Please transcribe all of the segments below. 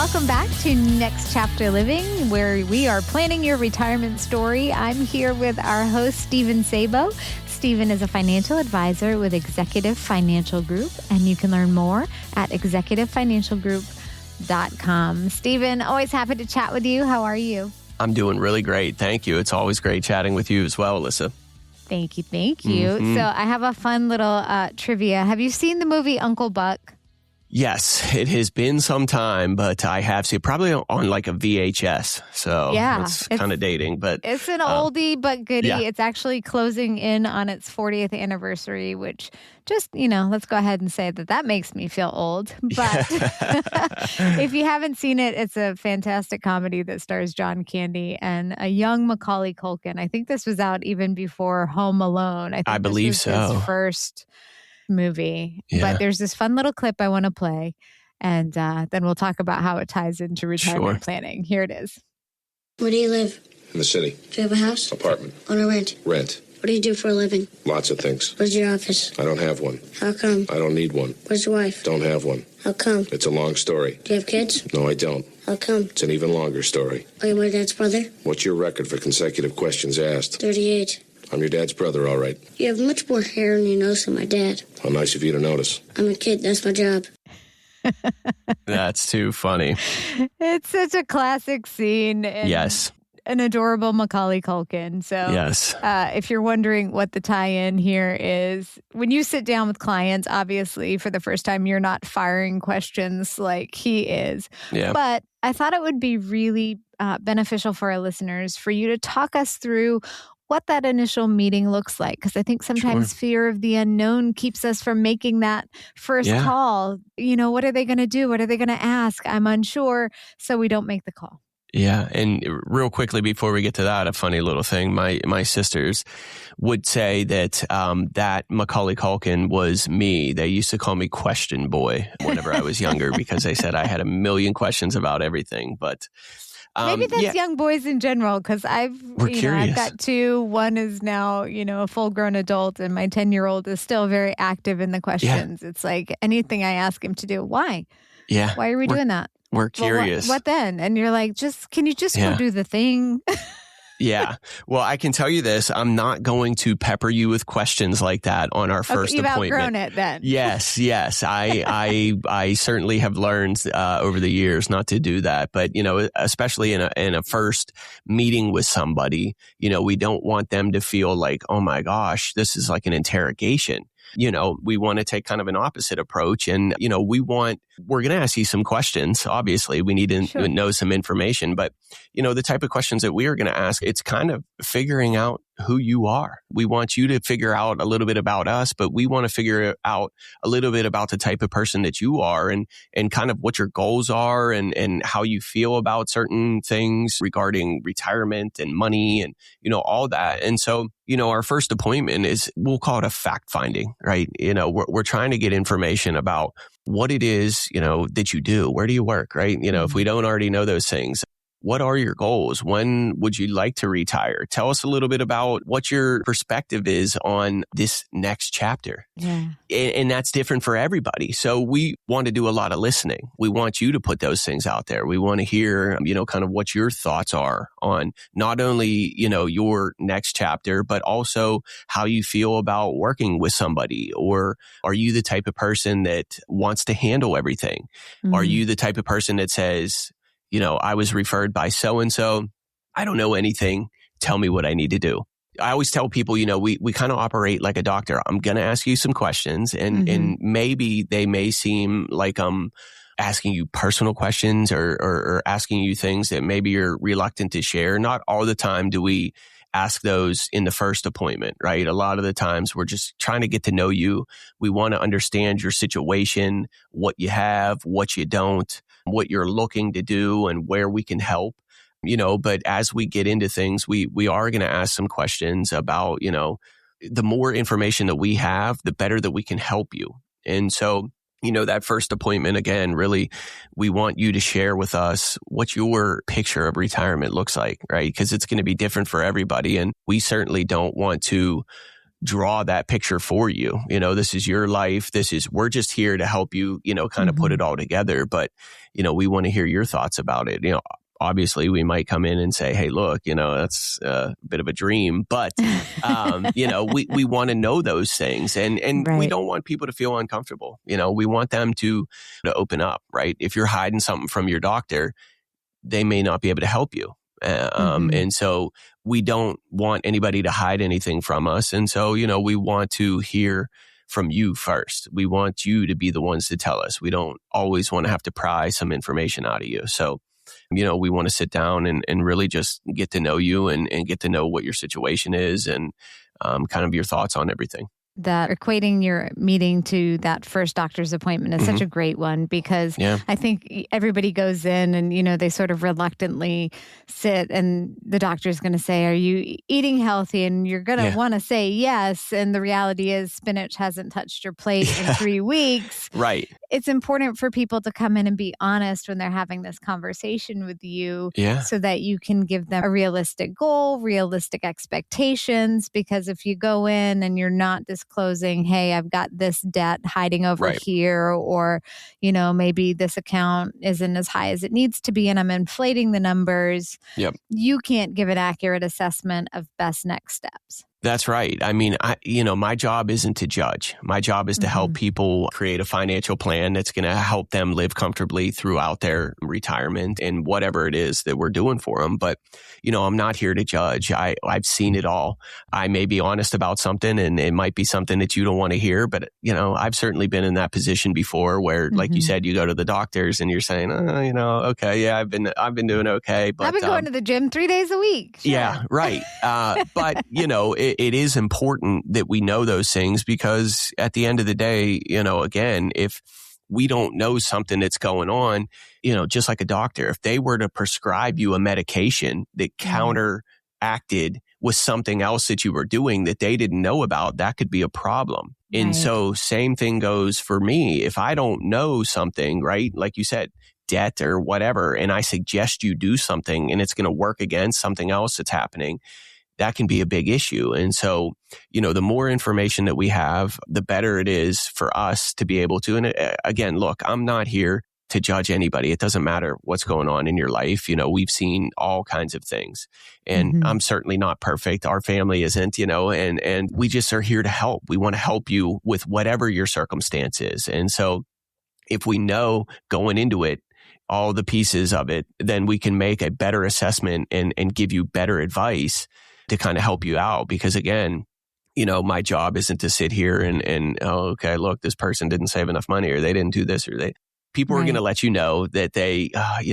Welcome back to Next Chapter Living, where we are planning your retirement story. I'm here with our host, Steven Sabo. Steven is a financial advisor with Executive Financial Group, and you can learn more at executivefinancialgroup.com. Steven, always happy to chat with you. How are you? I'm doing really great. Thank you. It's always great chatting with you as well, Alyssa. Thank you. So I have a fun little trivia. Have you seen the movie Uncle Buck? Yes, it has been some time, but I have seen probably on like a VHS. So it's kind of dating, but it's an oldie but goodie. Yeah. It's actually closing in on its 40th anniversary, which just, let's go ahead and say that makes me feel old. But if you haven't seen it, it's a fantastic comedy that stars John Candy and a young Macaulay Culkin. I think this was out even before Home Alone. I believe this was his first movie. But there's this fun little clip I want to play, and then we'll talk about how it ties into retirement planning. Here it is. Where do you live? In the city. Do you have a house? Apartment. Own or rent? Rent. What do you do for a living? Lots of things. Where's your office? I don't have one. How come? I don't need one. Where's your wife? Don't have one. How come? It's a long story. Do you have kids? No, I don't. How come? It's an even longer story. Are you my dad's brother? What's your record for consecutive questions asked? 38. I'm your dad's brother, all right. You have much more hair on your nose than my dad. How nice of you to notice. I'm a kid. That's my job. That's too funny. It's such a classic scene. And Yes. An adorable Macaulay Culkin. So Yes. If you're wondering what the tie-in here is, when you sit down with clients, obviously for the first time, you're not firing questions like he is. Yeah. But I thought it would be really beneficial for our listeners for you to talk us through what that initial meeting looks like. Because I think sometimes fear of the unknown keeps us from making that first call. What are they going to do? What are they going to ask? I'm unsure. So we don't make the call. Yeah. And real quickly before we get to that, a funny little thing. My sisters would say that that Macaulay Culkin was me. They used to call me Question Boy whenever I was younger because they said I had a million questions about everything. But maybe that's young boys in general, because I've got two. One is now, a full-grown adult, and my 10-year-old is still very active in the questions. It's like anything I ask him to do. Why? Yeah. Why are we doing that? We're curious. What then? And you're like, can you just go do the thing? Yeah. Well, I can tell you this. I'm not going to pepper you with questions like that on our first appointment. You've outgrown it then. Yes. I certainly have learned over the years not to do that. But, especially in a first meeting with somebody, we don't want them to feel like, oh my gosh, this is like an interrogation. We want to take kind of an opposite approach. And, we're going to ask you some questions. Obviously, we need to know some information. But, the type of questions that we are going to ask, it's kind of figuring out who you are. We want you to figure out a little bit about us, but we want to figure out a little bit about the type of person that you are and kind of what your goals are and how you feel about certain things regarding retirement and money and, all that. And so, our first appointment is, we'll call it a fact finding, right? We're trying to get information about what it is, that you do. Where do you work, right? If we don't already know those things. What are your goals? When would you like to retire? Tell us a little bit about what your perspective is on this next chapter. Yeah. And that's different for everybody. So we want to do a lot of listening. We want you to put those things out there. We want to hear, kind of what your thoughts are on not only, your next chapter, but also how you feel about working with somebody. Or are you the type of person that wants to handle everything? Mm-hmm. Are you the type of person that says, I was referred by so-and-so. I don't know anything. Tell me what I need to do. I always tell people, we kind of operate like a doctor. I'm going to ask you some questions and maybe they may seem like I'm asking you personal questions or asking you things that maybe you're reluctant to share. Not all the time do we ask those in the first appointment, right? A lot of the times we're just trying to get to know you. We want to understand your situation, what you have, what you don't, what you're looking to do and where we can help, but as we get into things, we are going to ask some questions about, the more information that we have, the better that we can help you. And so, that first appointment, again, really, we want you to share with us what your picture of retirement looks like, right? Because it's going to be different for everybody. And we certainly don't want to draw that picture for you. This is your life. We're just here to help you, kind of put it all together. But, we want to hear your thoughts about it. Obviously we might come in and say, hey, look, that's a bit of a dream, but, we want to know those things and Right. we don't want people to feel uncomfortable. We want them to open up, right? If you're hiding something from your doctor, they may not be able to help you. And so we don't want anybody to hide anything from us. And so, we want to hear from you first. We want you to be the ones to tell us. We don't always want to have to pry some information out of you. So, we want to sit down and really just get to know you and get to know what your situation is and kind of your thoughts on everything. That equating your meeting to that first doctor's appointment is such a great one because I think everybody goes in and, they sort of reluctantly sit and the doctor's going to say, are you eating healthy? And you're going to want to say yes. And the reality is spinach hasn't touched your plate in 3 weeks. Right. It's important for people to come in and be honest when they're having this conversation with you so that you can give them a realistic goal, realistic expectations. Because if you go in and you're not disclosing, hey, I've got this debt hiding over here, or, maybe this account isn't as high as it needs to be and I'm inflating the numbers, you can't give an accurate assessment of best next steps. That's right. I mean, my job isn't to judge. My job is to help people create a financial plan that's going to help them live comfortably throughout their retirement and whatever it is that we're doing for them. But, I'm not here to judge. I've seen it all. I may be honest about something and it might be something that you don't want to hear. But, I've certainly been in that position before where, like you said, you go to the doctors and you're saying, okay, yeah, I've been doing okay. But I've been going to the gym 3 days a week. Sure. Yeah, right. But, it is important that we know those things because at the end of the day, again, if we don't know something that's going on, just like a doctor, if they were to prescribe you a medication that counteracted with something else that you were doing that they didn't know about, that could be a problem. Right. And so same thing goes for me. If I don't know something, right, like you said, debt or whatever, and I suggest you do something and it's going to work against something else that's happening, that can be a big issue. And so, the more information that we have, the better it is for us to be able to. And again, look, I'm not here to judge anybody. It doesn't matter what's going on in your life. We've seen all kinds of things and I'm certainly not perfect. Our family isn't, and we just are here to help. We want to help you with whatever your circumstance is. And so if we know going into it, all the pieces of it, then we can make a better assessment and give you better advice to kind of help you out. Because again, my job isn't to sit here and okay, look, this person didn't save enough money or they didn't do this or people are going to let you know that they, I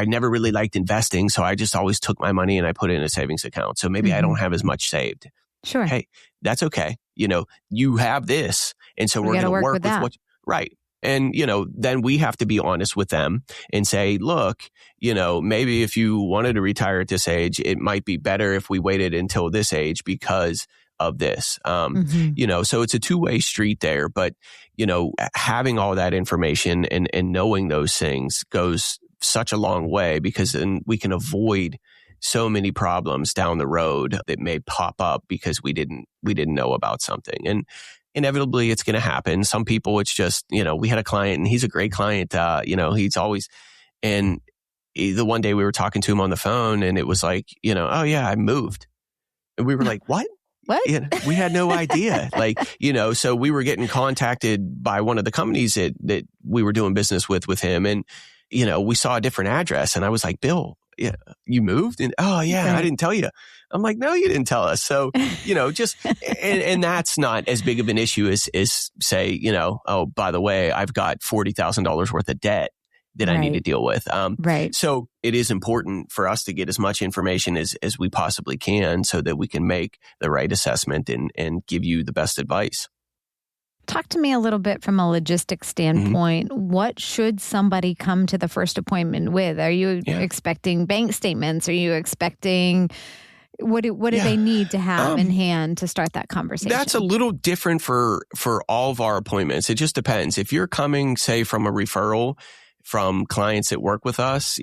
never really liked investing. So I just always took my money and I put it in a savings account. So maybe I don't have as much saved. Sure. Hey, that's okay. You have this. And so we're going to work with what, right. And, then we have to be honest with them and say, look, maybe if you wanted to retire at this age, it might be better if we waited until this age because of this. So it's a two-way street there. But, having all that information and knowing those things goes such a long way because then we can avoid so many problems down the road that may pop up because we didn't know about something. And inevitably it's going to happen. Some people, it's just, we had a client and he's a great client. He's always, and the one day we were talking to him on the phone and it was like, oh yeah, I moved. And we were like, what? What? We had no idea. So we were getting contacted by one of the companies that we were doing business with him. And, we saw a different address and I was like, Bill, yeah, you moved? And oh yeah, right. I didn't tell you. I'm like, no, you didn't tell us. So, just, and that's not as big of an issue as say, oh, by the way, I've got $40,000 worth of debt that I need to deal with. Right. So it is important for us to get as much information as we possibly can so that we can make the right assessment and give you the best advice. Talk to me a little bit from a logistics standpoint. What should somebody come to the first appointment with? Are you expecting bank statements? Are you expecting... What do they need to have in hand to start that conversation? That's a little different for all of our appointments. It just depends. If you're coming, say, from a referral, from clients that work with us,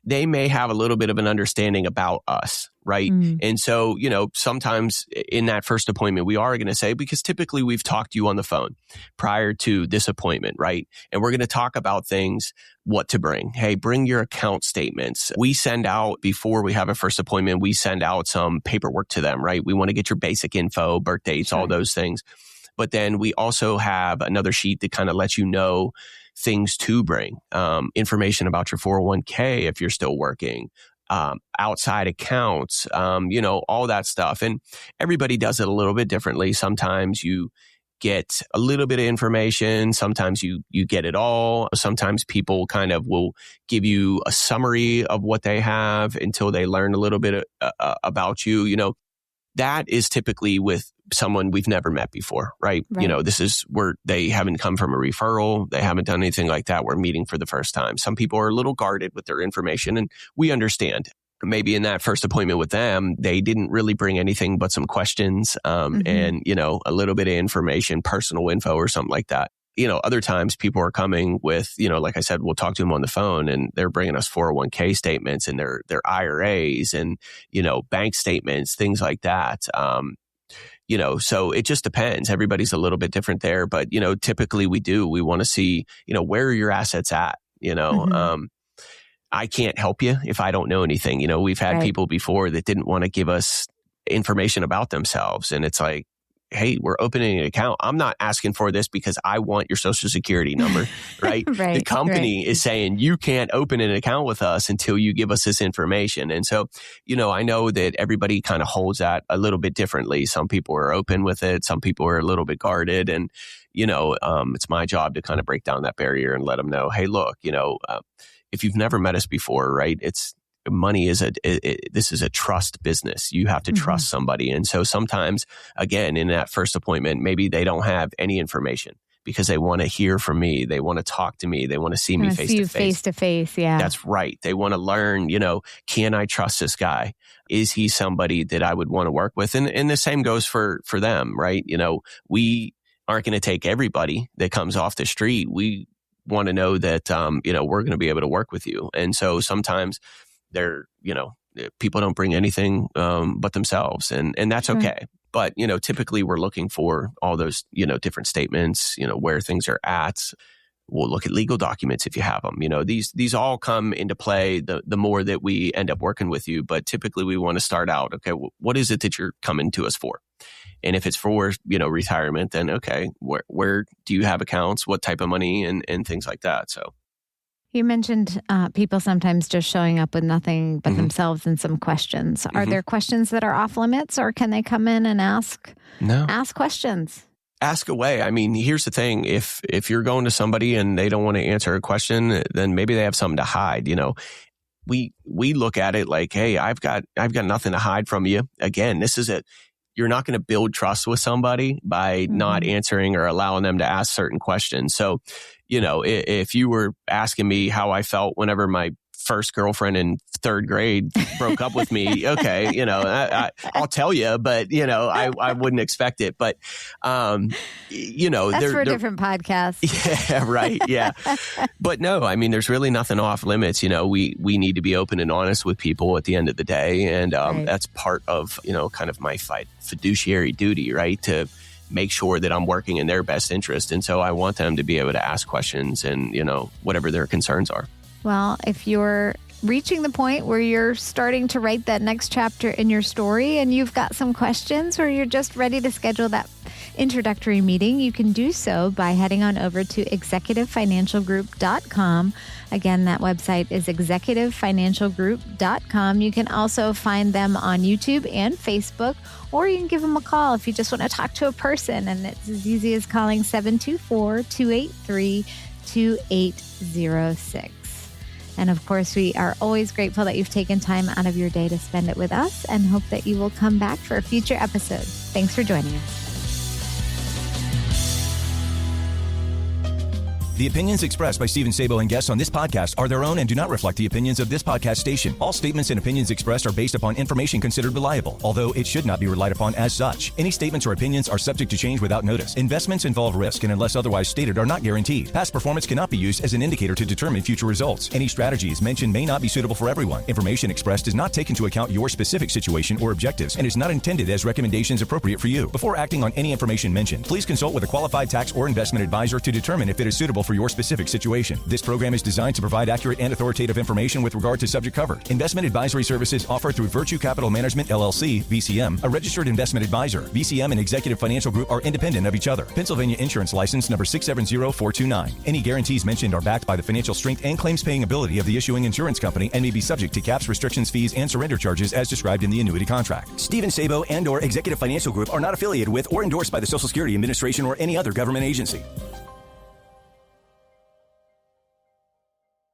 they may have a little bit of an understanding about us, right? And so, sometimes in that first appointment, we are going to say, because typically we've talked to you on the phone prior to this appointment, right? And we're going to talk about things, what to bring. Hey, bring your account statements. We send out, before we have a first appointment, we send out some paperwork to them, right? We want to get your basic info, birth dates, all those things. But then we also have another sheet that kind of lets you know things to bring, information about your 401k if you're still working, outside accounts, all that stuff. And everybody does it a little bit differently. Sometimes you get a little bit of information. Sometimes you get it all. Sometimes people kind of will give you a summary of what they have until they learn a little bit about you. That is typically with someone we've never met before, right? This is where they haven't come from a referral. They haven't done anything like that. We're meeting for the first time. Some people are a little guarded with their information, and we understand. Maybe in that first appointment with them, they didn't really bring anything but some questions and, a little bit of information, personal info or something like that. Other times people are coming with, like I said, we'll talk to them on the phone and they're bringing us 401k statements and their IRAs and, bank statements, things like that. So it just depends. Everybody's a little bit different there, but, typically we want to see, where are your assets at? I can't help you if I don't know anything. We've had people before that didn't want to give us information about themselves. And it's like, hey, we're opening an account. I'm not asking for this because I want your social security number, right? The company is saying you can't open an account with us until you give us this information. And so, I know that everybody kind of holds that a little bit differently. Some people are open with it. Some people are a little bit guarded. And, it's my job to kind of break down that barrier and let them know, hey, look, if you've never met us before, right? Money is this is a trust business. You have to trust somebody. And so sometimes, again, in that first appointment, maybe they don't have any information because they want to hear from me. They want to talk to me. They want to see me face to face. Face to face. Yeah. That's right. They want to learn, can I trust this guy? Is he somebody that I would want to work with? And the same goes for them, right? We aren't going to take everybody that comes off the street. We want to know that, we're going to be able to work with you. And so sometimes people don't bring anything but themselves, and that's okay. But, typically we're looking for all those, different statements, where things are at. We'll look at legal documents if you have them. These all come into play the more that we end up working with you. But typically we want to start out, okay, what is it that you're coming to us for? And if it's for, retirement, then okay, where do you have accounts? What type of money and things like that? So. You mentioned people sometimes just showing up with nothing but themselves and some questions. Are there questions that are off limits, or can they come in and ask questions? Ask away. I mean, here's the thing. If you're going to somebody and they don't want to answer a question, then maybe they have something to hide. We look at it like, hey, I've got nothing to hide from you. Again, you're not going to build trust with somebody by not answering or allowing them to ask certain questions. So, if you were asking me how I felt whenever my first girlfriend in third grade broke up with me, okay, I'll tell you, but, I wouldn't expect it. But, that's for a different podcast. Yeah, right. Yeah. But no, I mean, there's really nothing off limits. We need to be open and honest with people at the end of the day. And that's part of, kind of my fiduciary duty, right? To make sure that I'm working in their best interest. And so I want them to be able to ask questions and, whatever their concerns are. Well, if you're reaching the point where you're starting to write that next chapter in your story and you've got some questions, or you're just ready to schedule that introductory meeting, you can do so by heading on over to executivefinancialgroup.com. Again, that website is executivefinancialgroup.com. You can also find them on YouTube and Facebook, or you can give them a call if you just want to talk to a person. And it's as easy as calling 724-283-2806. And of course, we are always grateful that you've taken time out of your day to spend it with us, and hope that you will come back for a future episode. Thanks for joining us. The opinions expressed by Steven Sabo and guests on this podcast are their own and do not reflect the opinions of this podcast station. All statements and opinions expressed are based upon information considered reliable, although it should not be relied upon as such. Any statements or opinions are subject to change without notice. Investments involve risk and, unless otherwise stated, are not guaranteed. Past performance cannot be used as an indicator to determine future results. Any strategies mentioned may not be suitable for everyone. Information expressed does not take into account your specific situation or objectives and is not intended as recommendations appropriate for you. Before acting on any information mentioned, please consult with a qualified tax or investment advisor to determine if it is suitable for your specific situation. This program is designed to provide accurate and authoritative information with regard to subject covered. Investment advisory services offered through Virtue Capital Management, LLC, VCM, a registered investment advisor. VCM and Executive Financial Group are independent of each other. Pennsylvania Insurance License number 670429. Any guarantees mentioned are backed by the financial strength and claims paying ability of the issuing insurance company and may be subject to caps, restrictions, fees, and surrender charges as described in the annuity contract. Steven Sabo and/or Executive Financial Group are not affiliated with or endorsed by the Social Security Administration or any other government agency.